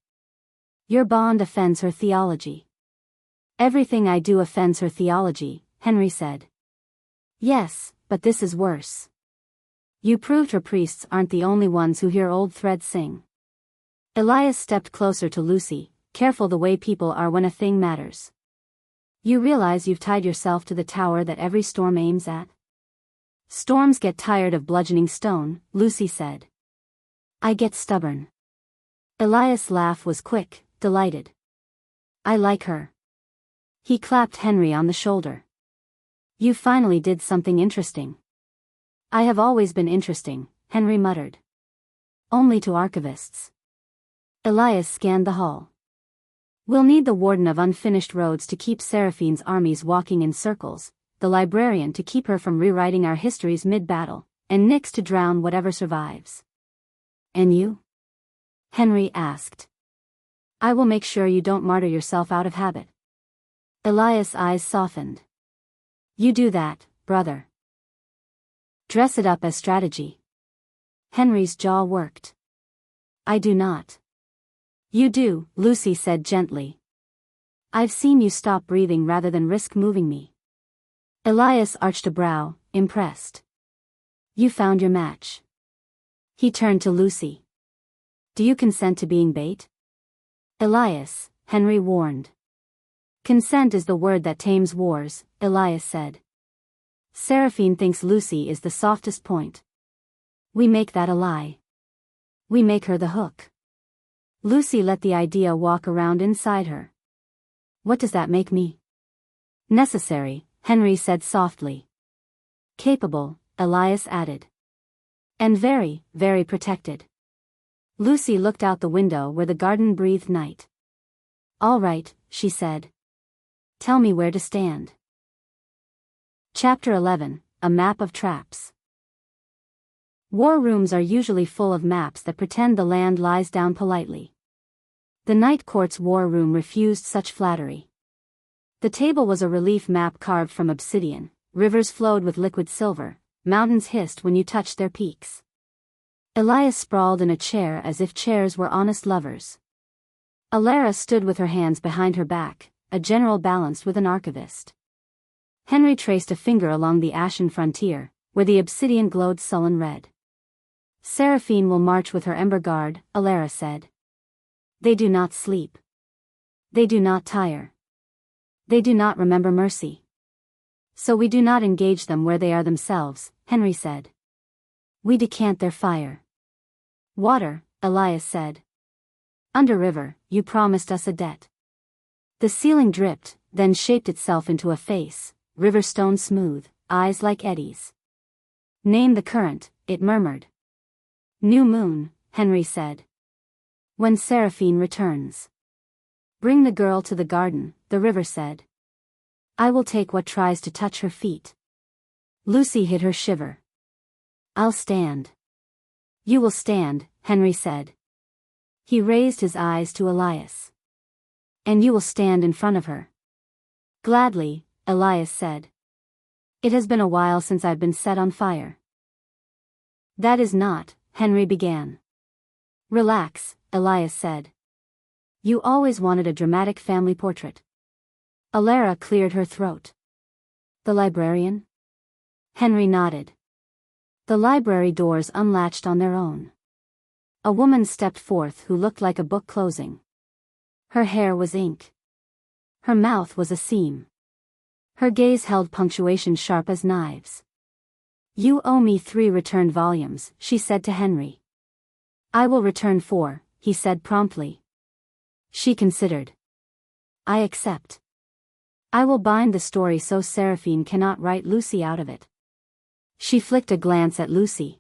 Your bond offends her theology. Everything I do offends her theology, Henry said. Yes, but this is worse. You proved her priests aren't the only ones who hear old threads sing. Elias stepped closer to Lucy, careful the way people are when a thing matters. You realize you've tied yourself to the tower that every storm aims at? Storms get tired of bludgeoning stone, Lucy said. I get stubborn. Elias' laugh was quick, delighted. I like her. He clapped Henry on the shoulder. You finally did something interesting. I have always been interesting, Henry muttered. Only to archivists. Elias scanned the hall. We'll need the warden of unfinished roads to keep Seraphine's armies walking in circles, the librarian to keep her from rewriting our histories mid-battle, and Nyx to drown whatever survives. And you? Henry asked. I will make sure you don't martyr yourself out of habit. Elias' eyes softened. You do that, brother. Dress it up as strategy. Henry's jaw worked. I do not. You do, Lucy said gently. I've seen you stop breathing rather than risk moving me. Elias arched a brow, impressed. You found your match. He turned to Lucy. Do you consent to being bait? Elias, Henry warned. Consent is the word that tames wars, Elias said. Seraphine thinks Lucy is the softest point. We make that a lie. We make her the hook. Lucy let the idea walk around inside her. What does that make me? Necessary, Henry said softly. Capable, Elias added. And very, very protected. Lucy looked out the window where the garden breathed night. All right, she said. Tell me where to stand. Chapter 11, A Map of Traps. War rooms are usually full of maps that pretend the land lies down politely. The Night Court's war room refused such flattery. The table was a relief map carved from obsidian, rivers flowed with liquid silver, mountains hissed when you touched their peaks. Elias sprawled in a chair as if chairs were honest lovers. Alara stood with her hands behind her back, a general balanced with an archivist. Henry traced a finger along the ashen frontier, where the obsidian glowed sullen red. Seraphine will march with her ember guard, Alara said. They do not sleep. They do not tire. They do not remember mercy. So we do not engage them where they are themselves, Henry said. We decant their fire. Water, Elias said. Under river, you promised us a debt. The ceiling dripped, then shaped itself into a face, river stone smooth, eyes like eddies. Name the current, it murmured. New moon, Henry said. When Seraphine returns. Bring the girl to the garden, the river said. I will take what tries to touch her feet. Lucy hid her shiver. I'll stand. You will stand, Henry said. He raised his eyes to Elias. And you will stand in front of her. Gladly, Elias said. It has been a while since I've been set on fire. That is not, Henry began. Relax, Elias said. You always wanted a dramatic family portrait. Alara cleared her throat. The librarian? Henry nodded. The library doors unlatched on their own. A woman stepped forth who looked like a book closing. Her hair was ink. Her mouth was a seam. Her gaze held punctuation sharp as knives. You owe me 3 returned volumes, she said to Henry. I will return 4, he said promptly. She considered. I accept. I will bind the story so Seraphine cannot write Lucy out of it. She flicked a glance at Lucy.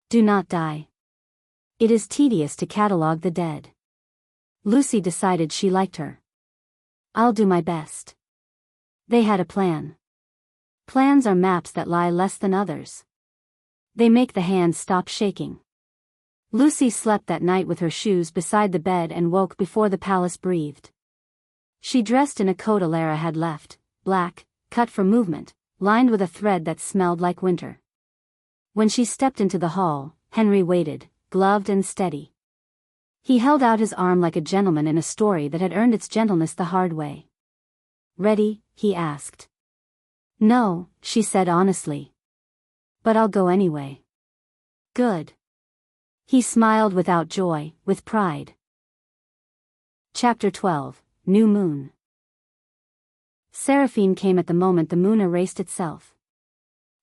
Do not die. It is tedious to catalogue the dead. Lucy decided she liked her. I'll do my best. They had a plan. Plans are maps that lie less than others. They make the hands stop shaking. Lucy slept that night with her shoes beside the bed and woke before the palace breathed. She dressed in a coat Alara had left, black, cut for movement, lined with a thread that smelled like winter. When she stepped into the hall, Henry waited, gloved and steady. He held out his arm like a gentleman in a story that had earned its gentleness the hard way. Ready? He asked. No, she said honestly. But I'll go anyway. Good. He smiled without joy, with pride. Chapter 12, New Moon. Seraphine came at the moment the moon erased itself.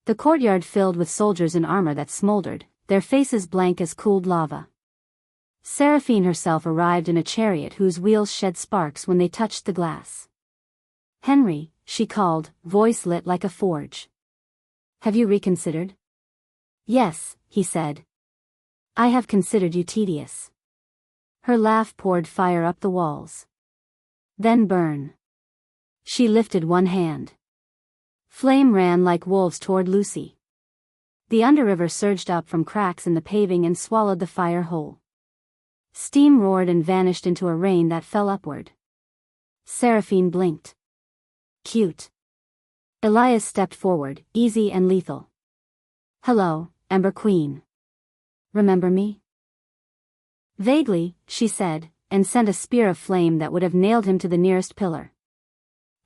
The courtyard filled with soldiers in armor that smoldered, their faces blank as cooled lava. Seraphine herself arrived in a chariot whose wheels shed sparks when they touched the glass. Henry, she called, voice lit like a forge. Have you reconsidered? Yes, he said. I have considered you tedious. Her laugh poured fire up the walls. Then burn. She lifted one hand. Flame ran like wolves toward Lucy. The underriver surged up from cracks in the paving and swallowed the fire whole. Steam roared and vanished into a rain that fell upward. Seraphine blinked. Cute. Elias stepped forward, easy and lethal. Hello, Ember Queen. Remember me? Vaguely, she said, and sent a spear of flame that would have nailed him to the nearest pillar.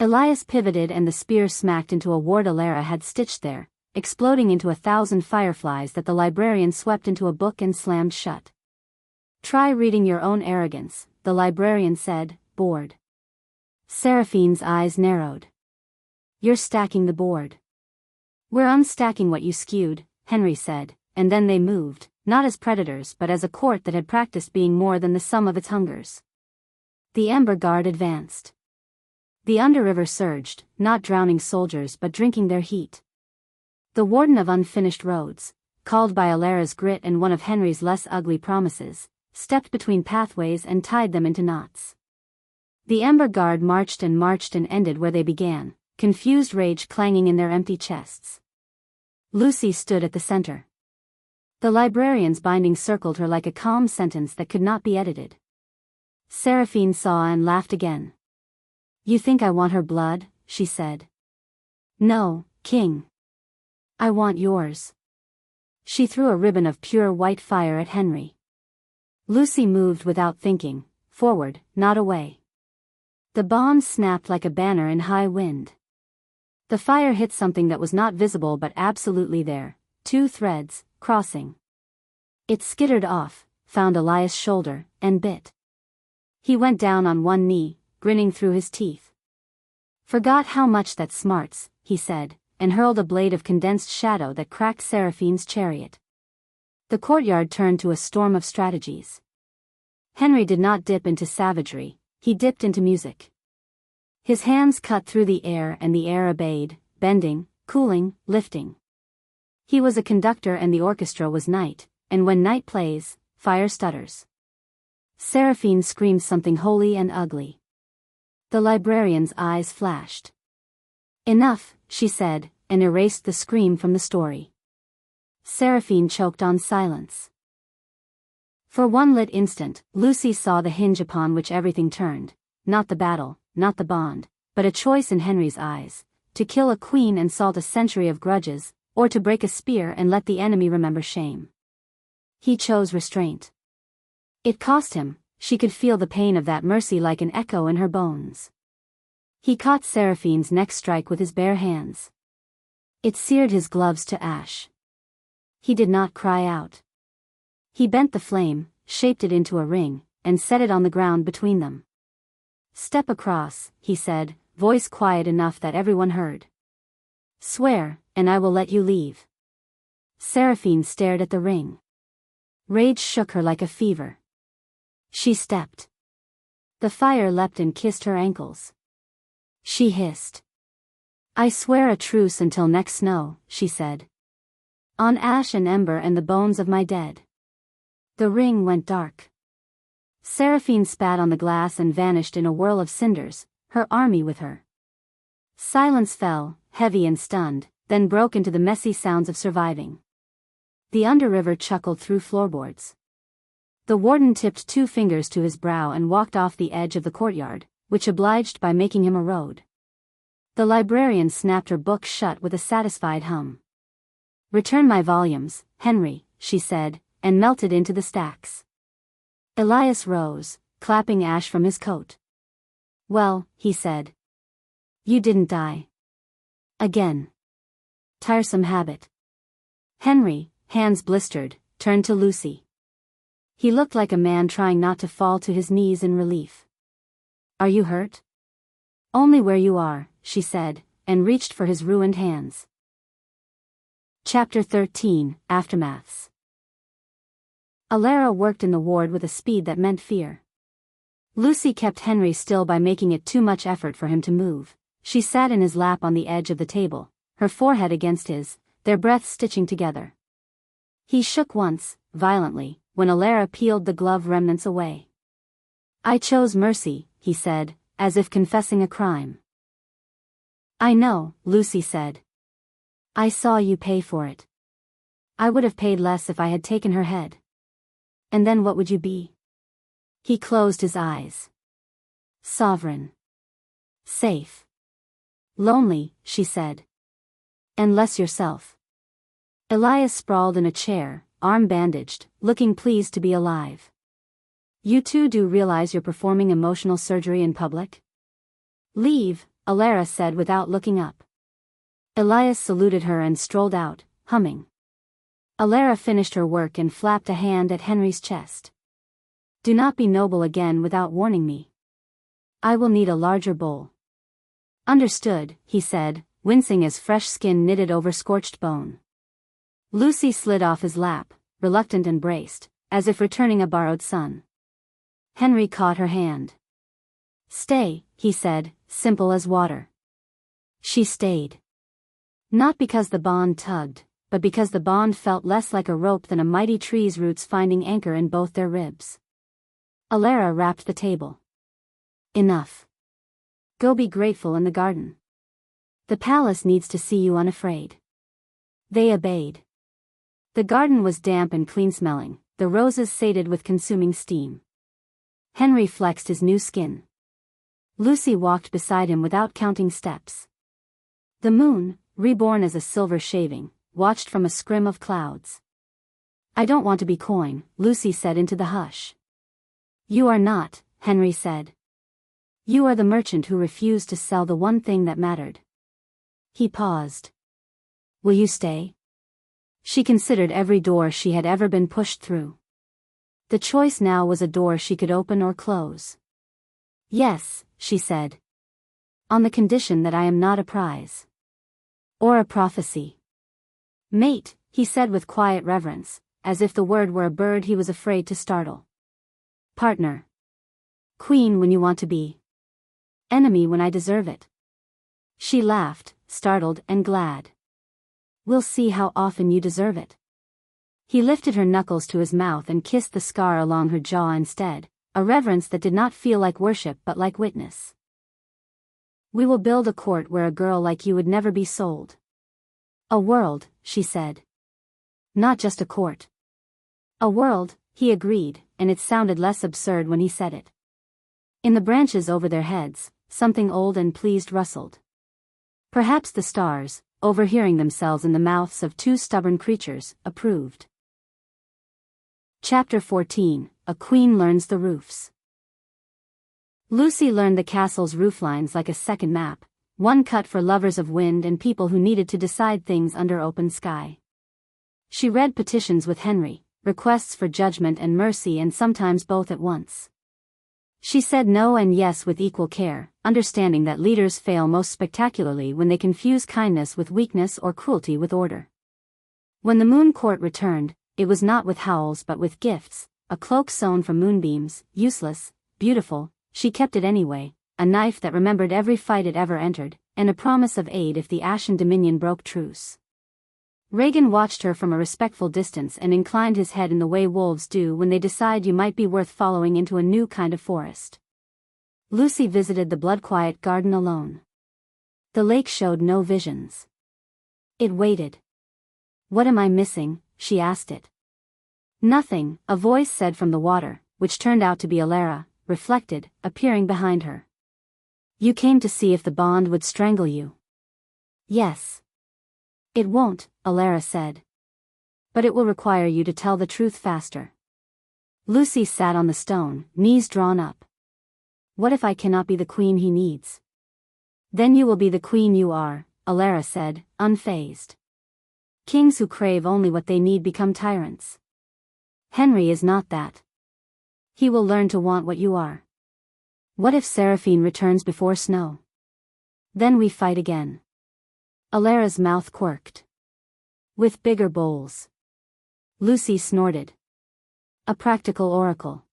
Elias pivoted and the spear smacked into a ward Alara had stitched there, exploding into 1,000 fireflies that the librarian swept into a book and slammed shut. Try reading your own arrogance, the librarian said, bored. Seraphine's eyes narrowed. You're stacking the board. We're unstacking what you skewed, Henry said, and then they moved, not as predators but as a court that had practiced being more than the sum of its hungers. The Ember Guard advanced. The underriver surged, not drowning soldiers but drinking their heat. The Warden of Unfinished Roads, called by Alara's grit and one of Henry's less ugly promises, stepped between pathways and tied them into knots. The Ember Guard marched and ended where they began, confused rage clanging in their empty chests. Lucy stood at the center. The librarian's binding circled her like a calm sentence that could not be edited. Seraphine saw and laughed again. You think I want her blood, she said. No, King. I want yours. She threw a ribbon of pure white fire at Henry. Lucy moved without thinking, forward, not away. The bond snapped like a banner in high wind. The fire hit something that was not visible but absolutely there, 2 threads, crossing. It skittered off, found Elias' shoulder, and bit. He went down on one knee, grinning through his teeth. Forgot how much that smarts, he said, and hurled a blade of condensed shadow that cracked Seraphine's chariot. The courtyard turned to a storm of strategies. Henry did not dip into savagery, he dipped into music. His hands cut through the air and the air obeyed, bending, cooling, lifting. He was a conductor and the orchestra was night, and when night plays, fire stutters. Seraphine screamed something holy and ugly. The librarian's eyes flashed. Enough, she said, and erased the scream from the story. Seraphine choked on silence. For one lit instant, Lucy saw the hinge upon which everything turned, not the battle, not the bond, but a choice in Henry's eyes, to kill a queen and salt a century of grudges, or to break a spear and let the enemy remember shame. He chose restraint. It cost him, she could feel the pain of that mercy like an echo in her bones. He caught Seraphine's next strike with his bare hands. It seared his gloves to ash. He did not cry out. He bent the flame, shaped it into a ring, and set it on the ground between them. Step across, he said, voice quiet enough that everyone heard. Swear, and I will let you leave. Seraphine stared at the ring. Rage shook her like a fever. She stepped. The fire leapt and kissed her ankles. She hissed. I swear a truce until next snow, she said. On ash and ember and the bones of my dead. The ring went dark. Seraphine spat on the glass and vanished in a whirl of cinders, her army with her. Silence fell, heavy and stunned, then broke into the messy sounds of surviving. The underriver chuckled through floorboards. The warden tipped 2 fingers to his brow and walked off the edge of the courtyard, which obliged by making him a road. The librarian snapped her book shut with a satisfied hum. Return my volumes, Henry, she said, and melted into the stacks. Elias rose, clapping ash from his coat. Well, he said. You didn't die. Again. Tiresome habit. Henry, hands blistered, turned to Lucy. He looked like a man trying not to fall to his knees in relief. Are you hurt? Only where you are, she said, and reached for his ruined hands. Chapter 13, Aftermaths. Alara worked in the ward with a speed that meant fear. Lucy kept Henry still by making it too much effort for him to move. She sat in his lap on the edge of the table, her forehead against his, their breaths stitching together. He shook once, violently, when Alara peeled the glove remnants away. I chose mercy, he said, as if confessing a crime. I know, Lucy said. I saw you pay for it. I would have paid less if I had taken her head. And then what would you be? He closed his eyes. Sovereign. Safe. Lonely, she said. And less yourself. Elias sprawled in a chair, arm bandaged, looking pleased to be alive. You two do realize you're performing emotional surgery in public? Leave, Alara said without looking up. Elias saluted her and strolled out, humming. Alara finished her work and flapped a hand at Henry's chest. Do not be noble again without warning me. I will need a larger bowl. Understood, he said, wincing as fresh skin knitted over scorched bone. Lucy slid off his lap, reluctant and braced, as if returning a borrowed son. Henry caught her hand. Stay, he said, simple as water. She stayed. Not because the bond tugged, but because the bond felt less like a rope than a mighty tree's roots finding anchor in both their ribs. Alara rapped the table. Enough. Go be grateful in the garden. The palace needs to see you unafraid. They obeyed. The garden was damp and clean-smelling, the roses sated with consuming steam. Henry flexed his new skin. Lucy walked beside him without counting steps. The moon, reborn as a silver shaving, watched from a scrim of clouds. I don't want to be coy, Lucy said into the hush. You are not, Henry said. You are the merchant who refused to sell the one thing that mattered. He paused. Will you stay? She considered every door she had ever been pushed through. The choice now was a door she could open or close. Yes, she said. On the condition that I am not a prize. Or a prophecy. Mate, he said with quiet reverence, as if the word were a bird he was afraid to startle. Partner. Queen when you want to be. Enemy when I deserve it. She laughed, startled and glad. We'll see how often you deserve it. He lifted her knuckles to his mouth and kissed the scar along her jaw instead, a reverence that did not feel like worship but like witness. We will build a court where a girl like you would never be sold. A world, she said. Not just a court. A world, he agreed, and it sounded less absurd when he said it. In the branches over their heads, something old and pleased rustled. Perhaps the stars, overhearing themselves in the mouths of two stubborn creatures, approved. Chapter 14, A Queen Learns the Roofs. Lucy learned the castle's rooflines like a second map, one cut for lovers of wind and people who needed to decide things under open sky. She read petitions with Henry, requests for judgment and mercy and sometimes both at once. She said no and yes with equal care, understanding that leaders fail most spectacularly when they confuse kindness with weakness or cruelty with order. When the moon court returned, it was not with howls but with gifts, a cloak sewn from moonbeams, useless, beautiful, she kept it anyway, a knife that remembered every fight it ever entered, and a promise of aid if the Ashen Dominion broke truce. Reagan watched her from a respectful distance and inclined his head in the way wolves do when they decide you might be worth following into a new kind of forest. Lucy visited the blood-quiet garden alone. The lake showed no visions. It waited. What am I missing? She asked it. Nothing, a voice said from the water, which turned out to be Alara, reflected, appearing behind her. You came to see if the bond would strangle you. Yes. It won't, Alara said. But it will require you to tell the truth faster. Lucy sat on the stone, knees drawn up. What if I cannot be the queen he needs? Then you will be the queen you are, Alara said, unfazed. Kings who crave only what they need become tyrants. Henry is not that. He will learn to want what you are. What if Seraphine returns before snow? Then we fight again. Alara's mouth quirked. With bigger bowls. Lucy snorted. A practical oracle.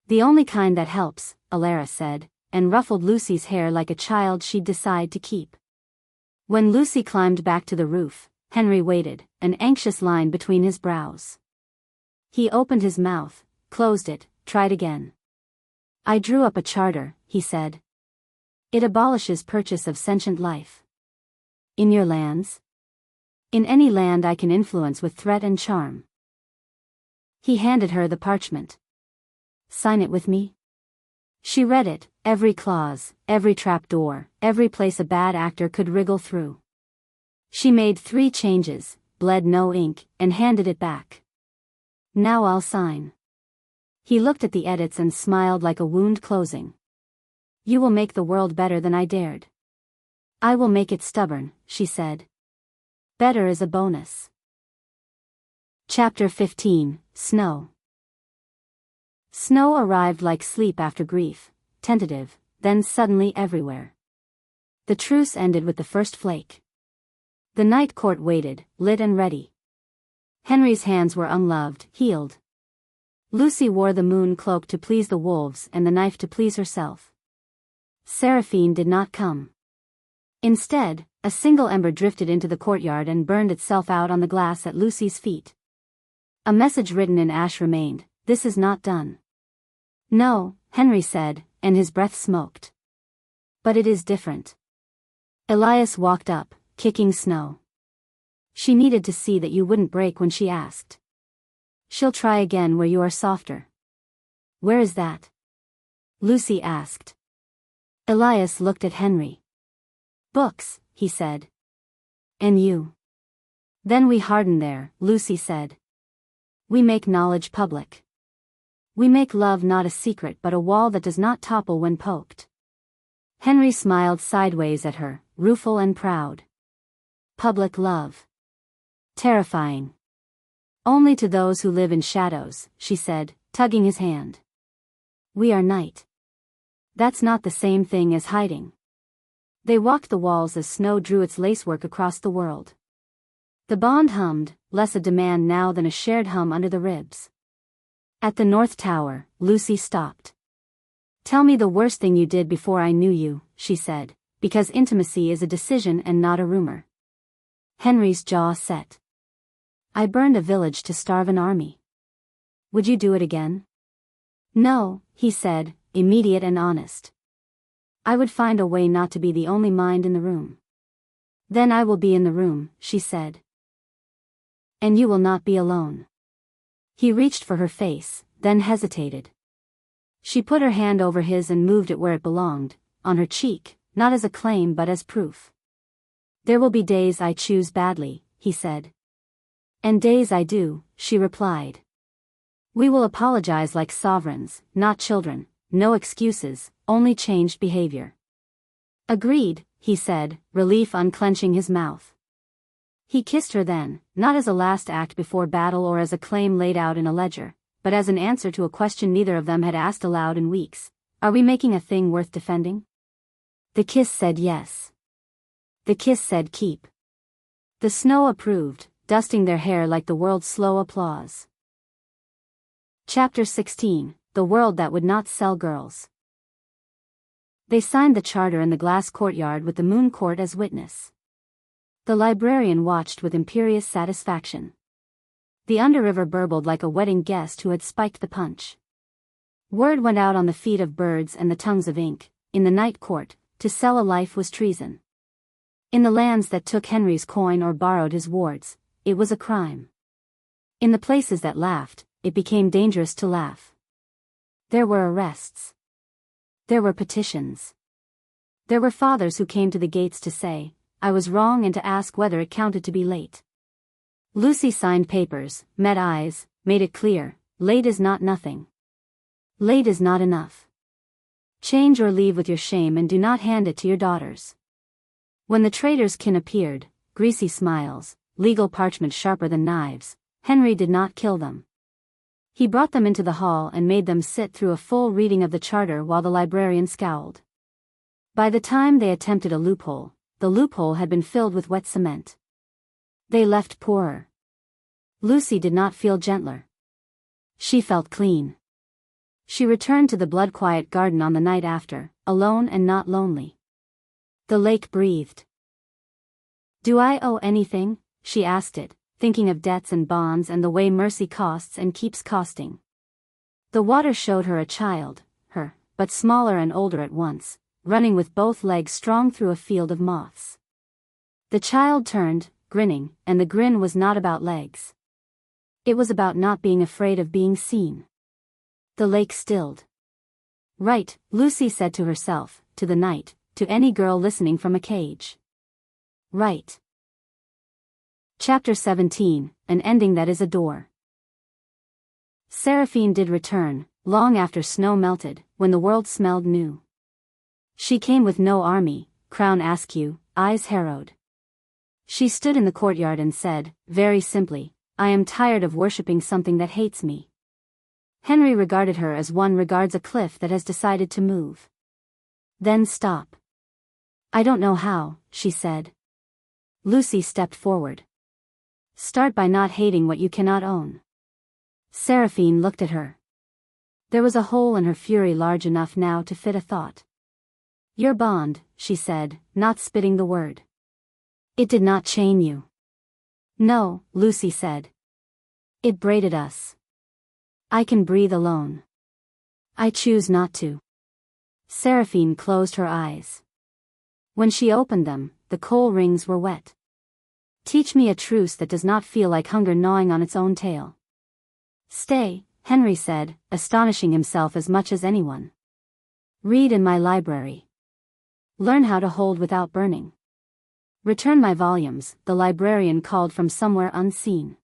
The only kind that helps, Alara said, and ruffled Lucy's hair like a child she'd decide to keep. When Lucy climbed back to the roof, Henry waited, an anxious line between his brows. He opened his mouth, closed it, tried again. I drew up a charter, he said. It abolishes purchase of sentient life. In your lands? In any land I can influence with threat and charm. He handed her the parchment. Sign it with me? She read it, every clause, every trapdoor, every place a bad actor could wriggle through. She made 3 changes, bled no ink, and handed it back. Now I'll sign. He looked at the edits and smiled like a wound closing. You will make the world better than I dared. I will make it stubborn, she said. Better is a bonus. Chapter 15, Snow. Snow arrived like sleep after grief, tentative, then suddenly everywhere. The truce ended with the first flake. The night court waited, lit and ready. Henry's hands were unloved, healed. Lucy wore the moon cloak to please the wolves and the knife to please herself. Seraphine did not come. Instead, a single ember drifted into the courtyard and burned itself out on the glass at Lucy's feet. A message written in ash remained, "This is not done." "No," Henry said, and his breath smoked. "But it is different." Elias walked up, kicking snow. "She needed to see that you wouldn't break when she asked. She'll try again where you are softer." "Where is that?" Lucy asked. Elias looked at Henry. "Books," he said. "And you?" "Then we harden there," Lucy said. "We make knowledge public. We make love not a secret but a wall that does not topple when poked." Henry smiled sideways at her, rueful and proud. "Public love. Terrifying. Only to those who live in shadows," she said, tugging his hand. "We are night. That's not the same thing as hiding." They walked the walls as snow drew its lacework across the world. The bond hummed, less a demand now than a shared hum under the ribs. At the North Tower, Lucy stopped. "Tell me the worst thing you did before I knew you," she said, "because intimacy is a decision and not a rumor." Henry's jaw set. "I burned a village to starve an army. Would you do it again?" "No," he said, immediate and honest. "I would find a way not to be the only mind in the room." "Then I will be in the room," she said. "And you will not be alone." He reached for her face, then hesitated. She put her hand over his and moved it where it belonged, on her cheek, not as a claim but as proof. "There will be days I choose badly," he said. "And days I do," she replied. "We will apologize like sovereigns, not children, no excuses, only changed behavior." "Agreed," he said, relief unclenching his mouth. He kissed her then, not as a last act before battle or as a claim laid out in a ledger, but as an answer to a question neither of them had asked aloud in weeks. "Are we making a thing worth defending?" The kiss said yes. The kiss said keep. The snow approved, dusting their hair like the world's slow applause. Chapter 16, The World That Would Not Sell Girls. They signed the charter in the glass courtyard with the moon court as witness. The librarian watched with imperious satisfaction. The underriver burbled like a wedding guest who had spiked the punch. Word went out on the feet of birds and the tongues of ink, in the night court, to sell a life was treason. In the lands that took Henry's coin or borrowed his wards, it was a crime. In the places that laughed, it became dangerous to laugh. There were arrests. There were petitions. There were fathers who came to the gates to say, "I was wrong," and to ask whether it counted to be late. Lucy signed papers, met eyes, made it clear, late is not nothing. Late is not enough. Change or leave with your shame and do not hand it to your daughters. When the traitor's kin appeared, greasy smiles, legal parchment sharper than knives, Henry did not kill them. He brought them into the hall and made them sit through a full reading of the charter while the librarian scowled. By the time they attempted a loophole, the loophole had been filled with wet cement. They left poorer. Lucy did not feel gentler. She felt clean. She returned to the blood-quiet garden on the night after, alone and not lonely. The lake breathed. "Do I owe anything?" she asked it, thinking of debts and bonds and the way mercy costs and keeps costing. The water showed her a child, but smaller and older at once, running with both legs strong through a field of moths. The child turned, grinning, and the grin was not about legs. It was about not being afraid of being seen. The lake stilled. Right, Lucy said to herself, to the night, to any girl listening from a cage. Right. Chapter 17, An Ending That Is a Door. Seraphine did return, long after snow melted, when the world smelled new. She came with no army, crown askew, eyes harrowed. She stood in the courtyard and said, very simply, I am tired of worshipping something that hates me. Henry regarded her as one regards a cliff that has decided to move. Then stop. I don't know how, she said. Lucy stepped forward. Start by not hating what you cannot own. Seraphine looked at her. There was a hole in her fury large enough now to fit a thought. Your bond, she said, not spitting the word. It did not chain you. No, Lucy said. It braided us. I can breathe alone. I choose not to. Seraphine closed her eyes. When she opened them, the coal rings were wet. Teach me a truce that does not feel like hunger gnawing on its own tail. Stay, Henry said, astonishing himself as much as anyone. Read in my library. Learn how to hold without burning. Return my volumes, the librarian called from somewhere unseen.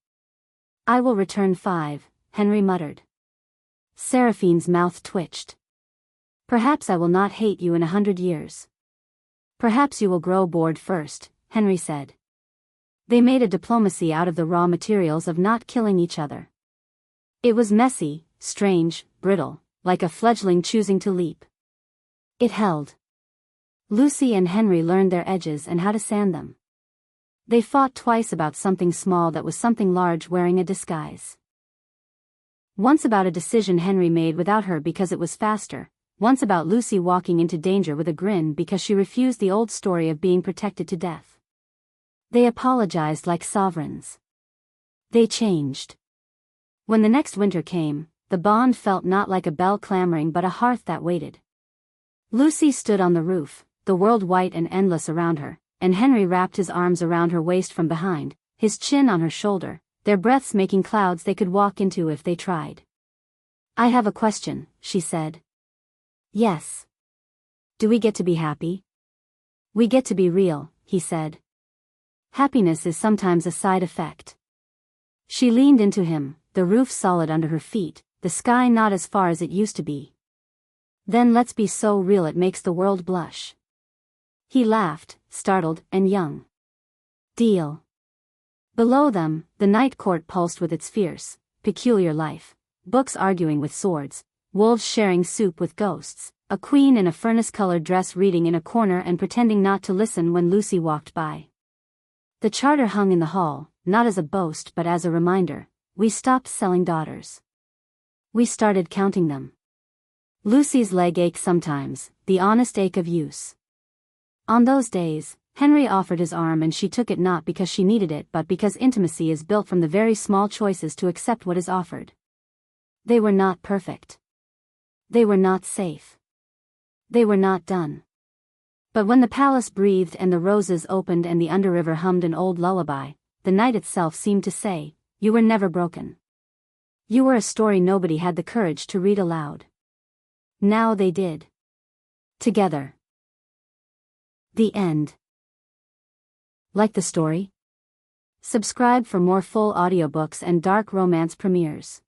I will return 5, Henry muttered. Seraphine's mouth twitched. Perhaps I will not hate you in 100 years. Perhaps you will grow bored first, Henry said. They made a diplomacy out of the raw materials of not killing each other. It was messy, strange, brittle, like a fledgling choosing to leap. It held. Lucy and Henry learned their edges and how to sand them. They fought twice about something small that was something large wearing a disguise. Once about a decision Henry made without her because it was faster, once about Lucy walking into danger with a grin because she refused the old story of being protected to death. They apologized like sovereigns. They changed. When the next winter came, the bond felt not like a bell clamoring but a hearth that waited. Lucy stood on the roof, the world white and endless around her, and Henry wrapped his arms around her waist from behind, his chin on her shoulder, their breaths making clouds they could walk into if they tried. I have a question, she said. Yes. Do we get to be happy? We get to be real, he said. Happiness is sometimes a side effect. She leaned into him, the roof solid under her feet, the sky not as far as it used to be. Then let's be so real it makes the world blush. He laughed, startled and young. Deal. Below them, the night court pulsed with its fierce, peculiar life, books arguing with swords, wolves sharing soup with ghosts, a queen in a furnace-colored dress reading in a corner and pretending not to listen when Lucy walked by. The charter hung in the hall, not as a boast but as a reminder. We stopped selling daughters. We started counting them. Lucy's leg ached sometimes, the honest ache of use. On those days, Henry offered his arm and she took it not because she needed it but because intimacy is built from the very small choices to accept what is offered. They were not perfect. They were not safe. They were not done. But when the palace breathed and the roses opened and the underriver hummed an old lullaby, the night itself seemed to say, you were never broken. You were a story nobody had the courage to read aloud. Now they did. Together. The end. Like the story? Subscribe for more full audiobooks and dark romance premieres.